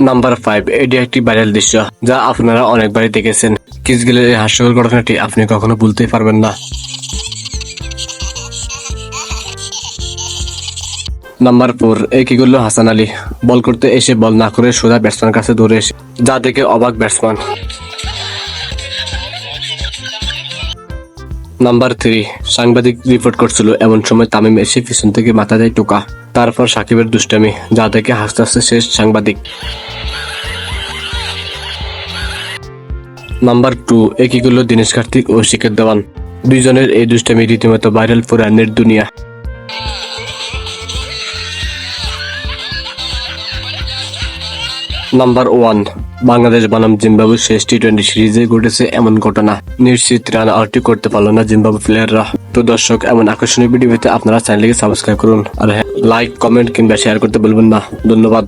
Number 5, এটি একটি viral দৃশ্য যা আপনারা অনেকবারই দেখেছেন। কিস গেলের এই হাস্যকর ঘটনাটি আপনি কখনো ভুলতেই পারবেন না। নাম্বার 4, এই কি করলো হাসান আলী? বল করতে এসে বল না করে সোজা ব্যাটসম্যান কাছে দৌড়ে এসে, যা দেখে অবাক ব্যাটসম্যান। নাম্বার 3, সাংবাদিক রিপোর্ট করছিল, এমন সময় তামিম এসে পিছন থেকে মাথা দেয় টোকা। তারপর সাকিবের দুষ্টামি, যা দেখে হাসতে হাসতে শেষ সাংবাদিক। নাম্বার 2, এই কি করলো দীনেশ কার্তিক ও শিখর ধাওয়ান? দুইজনের এই দুষ্টামি রীতিমতো ভাইরাল পুরা নেট দুনিয়া। নাম্বার 1, বাংলাদেশ বনাম জিম্বাবু শেষ টি-20 সিরিজে ঘটেছে এমন ঘটনা। নিশ্চিত রান আউটই করতে পারলো না জিম্বাবু প্লেয়াররা। তো দর্শক, এমন আকর্ষণীয় ভিডিও পেতে আপনারা চ্যানেলকে সাবস্ক্রাইব করুন, আর হ্যাঁ, লাইক, কমেন্ট কিংবা শেয়ার করতে ভুলবেন না। ধন্যবাদ।